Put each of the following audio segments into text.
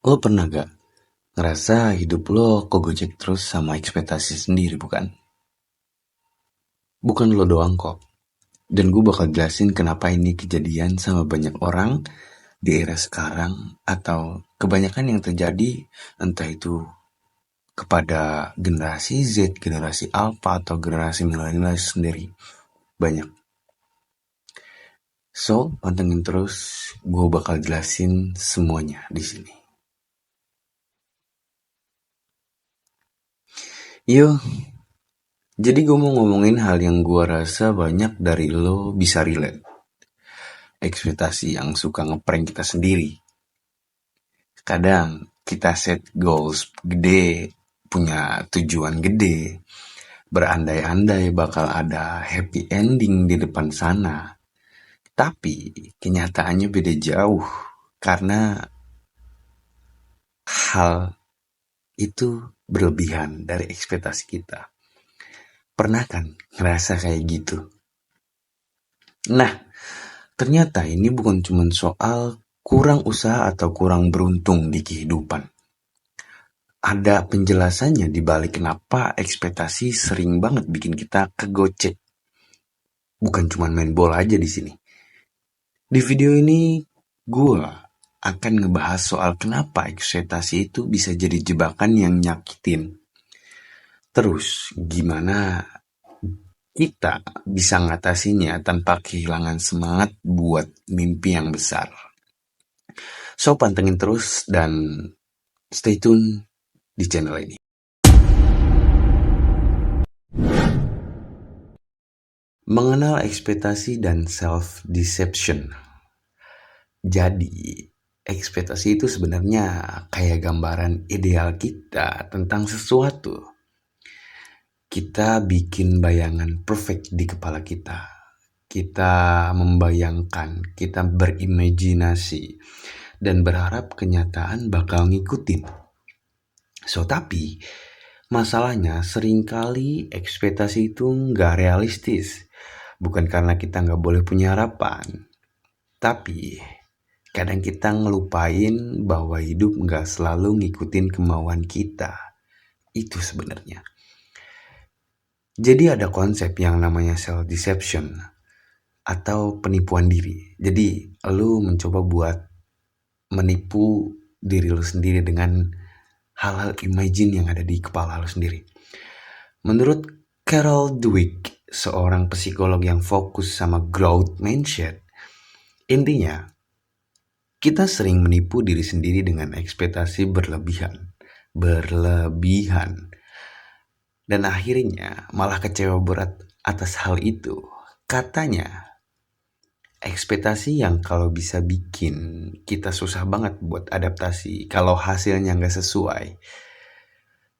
Lo pernah gak ngerasa hidup lo kegojek terus sama ekspektasi sendiri, bukan? Bukan lo doang kok. Dan gue bakal jelasin kenapa ini kejadian sama banyak orang di era sekarang atau kebanyakan yang terjadi entah itu kepada generasi Z, generasi Alpha atau generasi milenial sendiri. Banyak. So, pantengin terus, gue bakal jelasin semuanya di sini. Yuk, jadi gue mau ngomongin hal yang gue rasa banyak dari lo bisa relate. Ekspektasi yang suka ngeprank kita sendiri. Kadang kita set goals gede, punya tujuan gede, berandai-andai bakal ada happy ending di depan sana. Tapi kenyataannya beda jauh karena hal itu berlebihan dari ekspektasi kita. Pernah kan ngerasa kayak gitu? Nah, ternyata ini bukan cuma soal kurang usaha atau kurang beruntung di kehidupan. Ada penjelasannya di balik kenapa ekspektasi sering banget bikin kita kegocek. Bukan cuma main bola aja di sini. Di video ini gue akan ngebahas soal kenapa ekspektasi itu bisa jadi jebakan yang nyakitin. Terus gimana kita bisa ngatasinya tanpa kehilangan semangat buat mimpi yang besar. So, pantengin terus dan stay tune di channel ini. Mengenal ekspektasi dan self-deception. Jadi, ekspektasi itu sebenarnya kayak gambaran ideal kita tentang sesuatu. Kita bikin bayangan perfect di kepala kita. Kita membayangkan, kita berimajinasi, dan berharap kenyataan bakal ngikutin. So, tapi masalahnya seringkali ekspektasi itu nggak realistis. Bukan karena kita nggak boleh punya harapan, tapi kadang kita ngelupain bahwa hidup nggak selalu ngikutin kemauan kita. Itu sebenarnya. Jadi ada konsep yang namanya self-deception atau penipuan diri. Jadi lu mencoba buat menipu diri lu sendiri dengan hal-hal imagine yang ada di kepala lu sendiri. Menurut Carol Dweck, seorang psikolog yang fokus sama growth mindset, intinya kita sering menipu diri sendiri dengan ekspektasi berlebihan. Dan akhirnya malah kecewa berat atas hal itu. Katanya, ekspektasi yang kalau bisa bikin kita susah banget buat adaptasi kalau hasilnya nggak sesuai.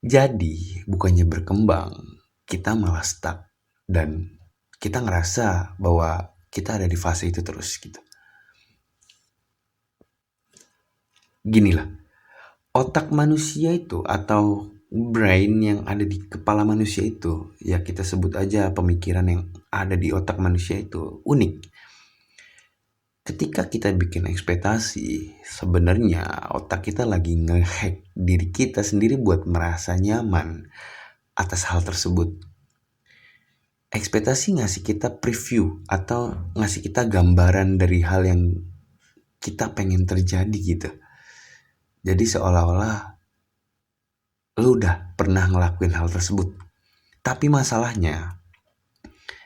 Jadi, bukannya berkembang, kita malah stuck. Dan kita ngerasa bahwa kita ada di fase itu terus gitu. Ginilah, otak manusia itu atau brain yang ada di kepala manusia itu, ya kita sebut aja pemikiran yang ada di otak manusia itu unik. Ketika kita bikin ekspektasi, sebenarnya otak kita lagi ngehack diri kita sendiri buat merasa nyaman atas hal tersebut. Ekspektasi ngasih kita preview atau ngasih kita gambaran dari hal yang kita pengen terjadi gitu. Jadi seolah-olah lu udah pernah ngelakuin hal tersebut. Tapi masalahnya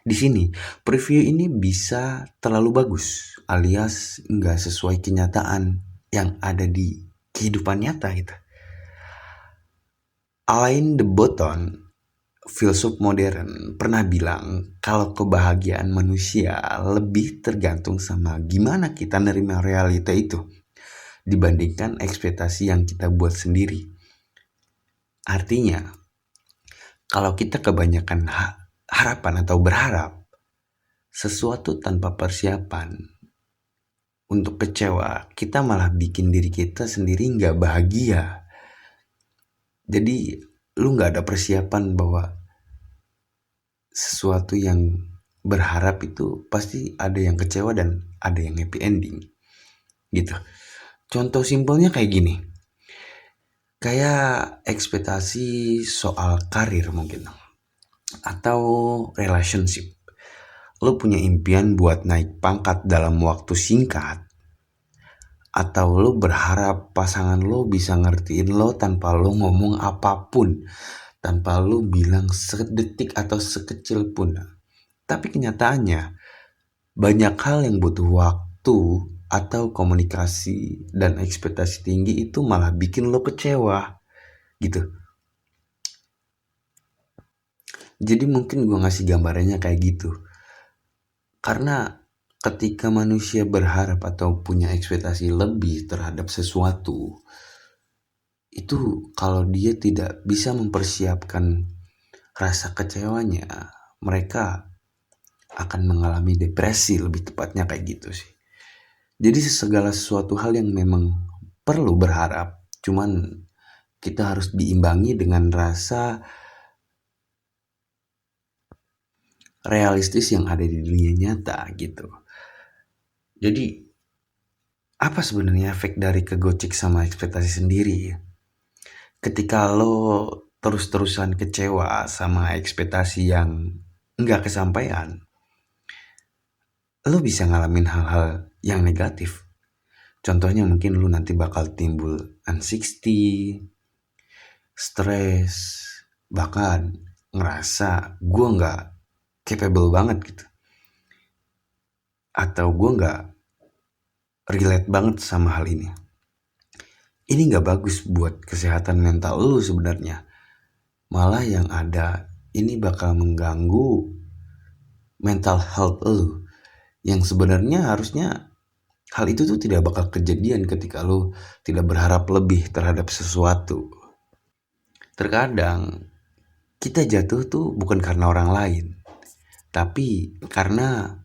di sini preview ini bisa terlalu bagus alias nggak sesuai kenyataan yang ada di kehidupan nyata gitu. Alain de Botton, filsuf modern, pernah bilang kalau kebahagiaan manusia lebih tergantung sama gimana kita nerima realita itu dibandingkan ekspektasi yang kita buat sendiri. Artinya, kalau kita kebanyakan harapan atau berharap sesuatu tanpa persiapan untuk kecewa, kita malah bikin diri kita sendiri nggak bahagia. Jadi, lu nggak ada persiapan bahwa sesuatu yang berharap itu pasti ada yang kecewa dan ada yang happy ending. Gitu. Contoh simpelnya kayak gini. Kayak ekspektasi soal karir mungkin, atau relationship. Lo punya impian buat naik pangkat dalam waktu singkat, atau lo berharap pasangan lo bisa ngertiin lo tanpa lo ngomong apapun, tanpa lo bilang sedetik atau sekecil pun. Tapi kenyataannya, banyak hal yang butuh waktu atau komunikasi dan ekspektasi tinggi itu malah bikin lo kecewa gitu. Jadi mungkin gue ngasih gambarannya kayak gitu. Karena ketika manusia berharap atau punya ekspektasi lebih terhadap sesuatu, itu kalau dia tidak bisa mempersiapkan rasa kecewanya, mereka akan mengalami depresi, lebih tepatnya kayak gitu sih. Jadi segala sesuatu hal yang memang perlu berharap, cuman kita harus diimbangi dengan rasa realistis yang ada di dunia nyata gitu. Jadi apa sebenarnya efek dari kegocek sama ekspektasi sendiri? Ketika lo terus-terusan kecewa sama ekspektasi yang nggak kesampaian, lo bisa ngalamin hal-hal yang negatif. Contohnya mungkin lo nanti bakal timbul anxiety, stres, bahkan ngerasa gue nggak capable banget gitu. Atau gue nggak relate banget sama hal ini. Ini nggak bagus buat kesehatan mental lo sebenarnya. Malah yang ada ini bakal mengganggu mental health lo. Yang sebenarnya harusnya hal itu tuh tidak bakal kejadian ketika lo tidak berharap lebih terhadap sesuatu. Terkadang kita jatuh tuh bukan karena orang lain, tapi karena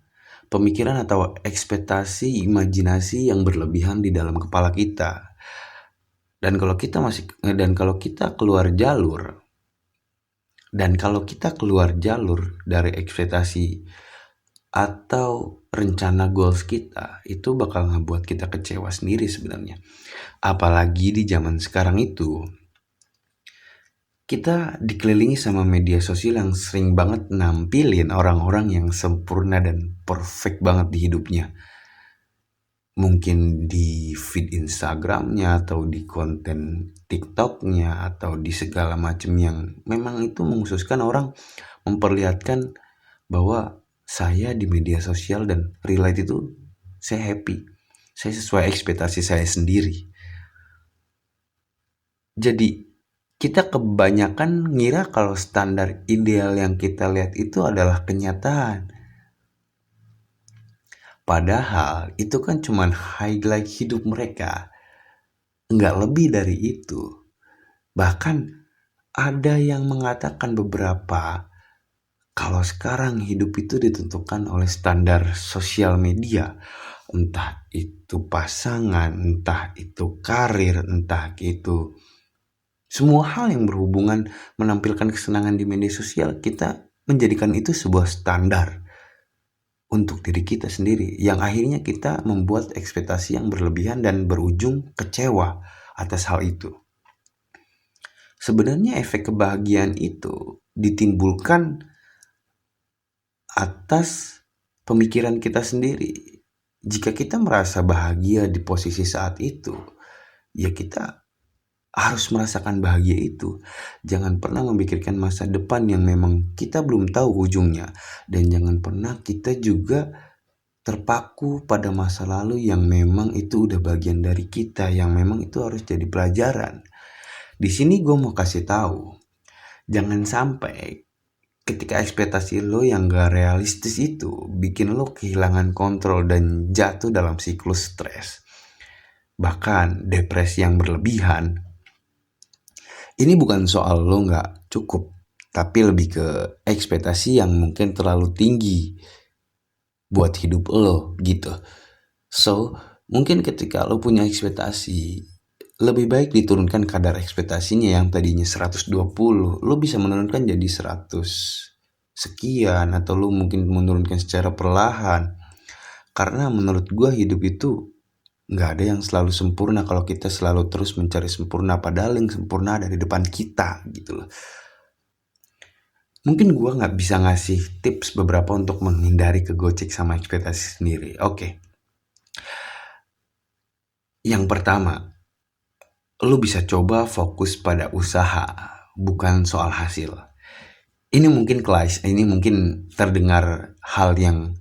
pemikiran atau ekspektasi imajinasi yang berlebihan di dalam kepala kita. Dan kalau kita keluar jalur dari ekspektasi atau rencana goals kita, itu bakal ngebuat kita kecewa sendiri sebenarnya. Apalagi di zaman sekarang itu, kita dikelilingi sama media sosial yang sering banget nampilin orang-orang yang sempurna dan perfect banget di hidupnya. Mungkin di feed Instagramnya atau di konten TikToknya atau di segala macam yang memang itu mengkhususkan orang memperlihatkan bahwa saya di media sosial dan real life itu saya happy, saya sesuai ekspektasi saya sendiri. Jadi kita kebanyakan ngira kalau standar ideal yang kita lihat itu adalah kenyataan. Padahal itu kan cuma highlight hidup mereka, nggak lebih dari itu. Bahkan ada yang mengatakan beberapa kalau sekarang hidup itu ditentukan oleh standar sosial media, entah itu pasangan, entah itu karir, entah itu semua hal yang berhubungan menampilkan kesenangan di media sosial, kita menjadikan itu sebuah standar untuk diri kita sendiri, yang akhirnya kita membuat ekspektasi yang berlebihan dan berujung kecewa atas hal itu. Sebenarnya efek kebahagiaan itu ditimbulkan atas pemikiran kita sendiri. Jika kita merasa bahagia di posisi saat itu, ya kita harus merasakan bahagia itu. Jangan pernah memikirkan masa depan yang memang kita belum tahu ujungnya. Dan jangan pernah kita juga terpaku pada masa lalu yang memang itu udah bagian dari kita, yang memang itu harus jadi pelajaran. Di sini gue mau kasih tahu, jangan sampai ketika ekspektasi lo yang gak realistis itu bikin lo kehilangan kontrol dan jatuh dalam siklus stres, bahkan depresi yang berlebihan. Ini bukan soal lo gak cukup, tapi lebih ke ekspektasi yang mungkin terlalu tinggi buat hidup lo gitu. So, mungkin ketika lo punya ekspektasi, lebih baik diturunkan kadar ekspektasinya yang tadinya 120, lo bisa menurunkan jadi 100 sekian, atau lo mungkin menurunkan secara perlahan. Karena menurut gue hidup itu Nggak ada yang selalu sempurna kalau kita selalu terus mencari sempurna, padahal yang sempurna ada di depan kita gitu loh. Mungkin gue nggak bisa ngasih tips beberapa untuk menghindari kegocek sama ekspektasi sendiri. Oke, yang pertama, lu bisa coba fokus pada usaha, bukan soal hasil. Ini mungkin terdengar hal yang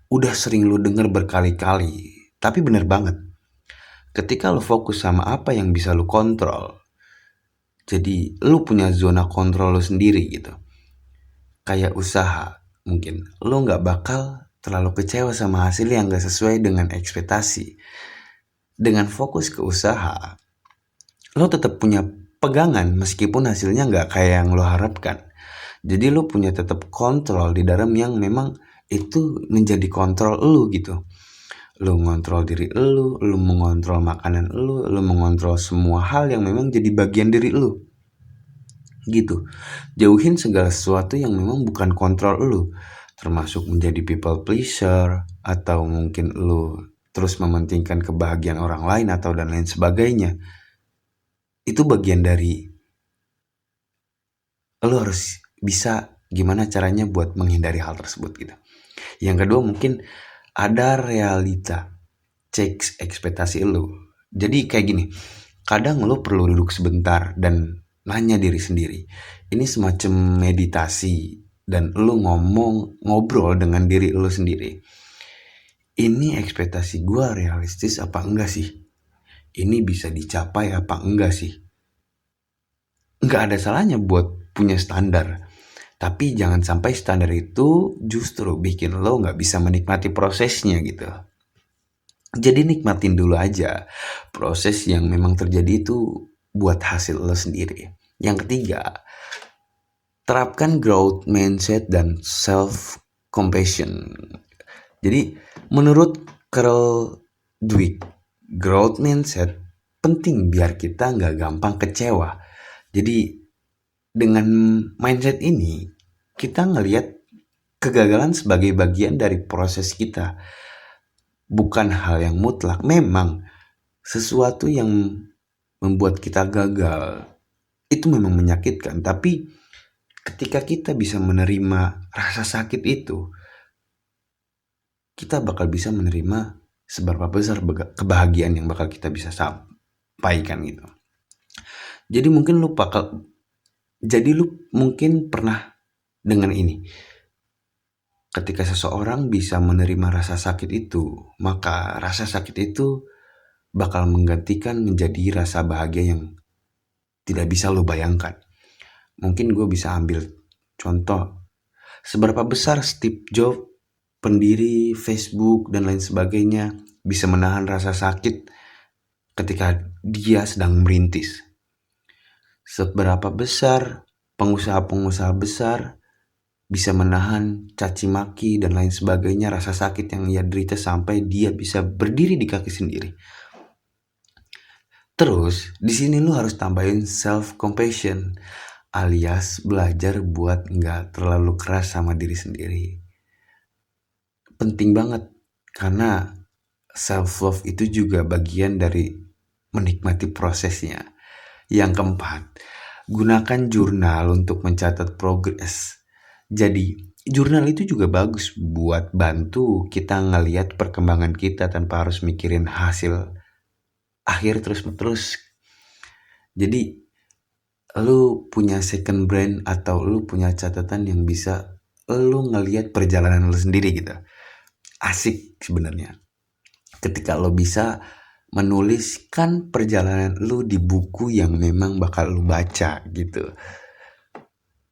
udah sering lu denger berkali-kali, tapi bener banget. Ketika lu fokus sama apa yang bisa lu kontrol, jadi lu punya zona kontrol lu sendiri gitu. Kayak usaha, mungkin lu nggak bakal terlalu kecewa sama hasil yang gak sesuai dengan ekspektasi. Dengan fokus ke usaha, lo tetap punya pegangan meskipun hasilnya nggak kayak yang lo harapkan. Jadi lo punya tetap kontrol di dalam yang memang itu menjadi kontrol lo gitu. Lo ngontrol diri lo mengontrol makanan lo mengontrol semua hal yang memang jadi bagian diri lo. Gitu. Jauhin segala sesuatu yang memang bukan kontrol lo. Termasuk menjadi people pleaser atau mungkin lo terus mementingkan kebahagiaan orang lain atau dan lain sebagainya. Itu bagian dari lo harus bisa gimana caranya buat menghindari hal tersebut gitu. Yang kedua mungkin ada realita, cek ekspektasi lo. Jadi kayak gini, kadang lo perlu duduk sebentar dan nanya diri sendiri. Ini semacam meditasi dan lo ngobrol dengan diri lo sendiri. Ini ekspektasi gue realistis apa enggak sih? Ini bisa dicapai apa enggak sih? Nggak ada salahnya buat punya standar. Tapi jangan sampai standar itu justru bikin lo nggak bisa menikmati prosesnya gitu. Jadi nikmatin dulu aja proses yang memang terjadi itu buat hasil lo sendiri. Yang ketiga, terapkan growth mindset dan self compassion. Jadi menurut Carol Dweck, growth mindset penting biar kita nggak gampang kecewa. Jadi dengan mindset ini kita ngelihat kegagalan sebagai bagian dari proses kita, bukan hal yang mutlak. Memang sesuatu yang membuat kita gagal itu memang menyakitkan, tapi ketika kita bisa menerima rasa sakit itu, kita bakal bisa menerima seberapa besar kebahagiaan yang bakal kita bisa sampaikan gitu. Jadi mungkin lu mungkin pernah dengan ini. Ketika seseorang bisa menerima rasa sakit itu, maka rasa sakit itu bakal menggantikan menjadi rasa bahagia yang tidak bisa lo bayangkan. Mungkin gue bisa ambil contoh. Seberapa besar Steve Jobs, pendiri Facebook dan lain sebagainya, bisa menahan rasa sakit ketika dia sedang merintis. Seberapa besar pengusaha-pengusaha besar bisa menahan caci maki dan lain sebagainya, rasa sakit yang ia derita sampai dia bisa berdiri di kaki sendiri. Terus di sini lu harus tambahin self compassion, alias belajar buat nggak terlalu keras sama diri sendiri. Penting banget karena self love itu juga bagian dari menikmati prosesnya. Yang keempat, gunakan jurnal untuk mencatat progres. Jadi, jurnal itu juga bagus buat bantu kita ngelihat perkembangan kita tanpa harus mikirin hasil akhir terus-menerus. Jadi, lu punya second brain atau lu punya catatan yang bisa lu ngelihat perjalanan lu sendiri gitu. Asik sebenarnya. Ketika lo bisa menuliskan perjalanan lu di buku yang memang bakal lu baca gitu.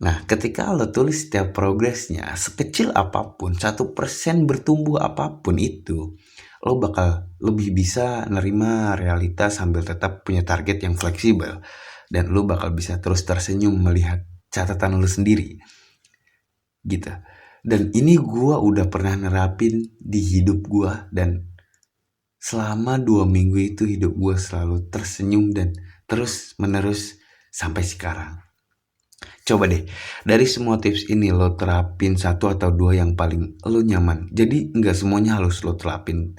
Nah, ketika lo tulis setiap progresnya, sekecil apapun, 1% bertumbuh apapun itu, lo bakal lebih bisa nerima realitas sambil tetap punya target yang fleksibel. Dan lo bakal bisa terus tersenyum melihat catatan lo sendiri. Gitu. Dan ini gue udah pernah nerapin di hidup gue, dan selama 2 minggu itu hidup gue selalu tersenyum dan terus menerus sampai sekarang. Coba deh, dari semua tips ini lo terapin 1 atau 2 yang paling lo nyaman. Jadi nggak semuanya harus lo terapin.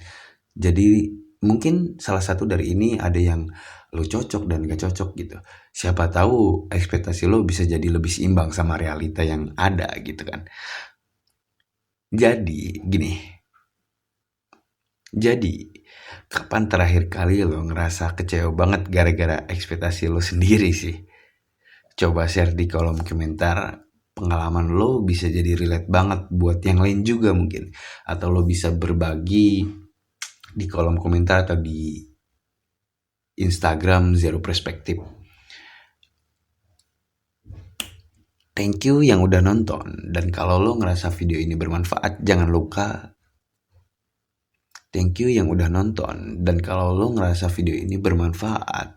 Jadi mungkin salah satu dari ini ada yang lo cocok dan gak cocok gitu. Siapa tahu ekspektasi lo bisa jadi lebih seimbang sama realita yang ada gitu kan. Jadi gini, jadi kapan terakhir kali lo ngerasa kecewa banget gara-gara ekspektasi lo sendiri sih? Coba share di kolom komentar. Pengalaman lo bisa jadi relate banget buat yang lain juga mungkin. Atau lo bisa berbagi di kolom komentar atau di Instagram Zero Perspective. Thank you yang udah nonton. Dan kalau lo ngerasa video ini bermanfaat, jangan lupa. Thank you yang udah nonton. Dan kalau lo ngerasa video ini bermanfaat,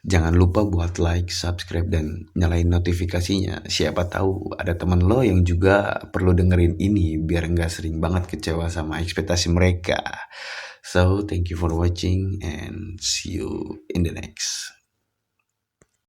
jangan lupa buat like, subscribe, dan nyalain notifikasinya. Siapa tahu ada teman lo yang juga perlu dengerin ini biar nggak sering banget kecewa sama ekspektasi mereka. So, thank you for watching and see you in the next.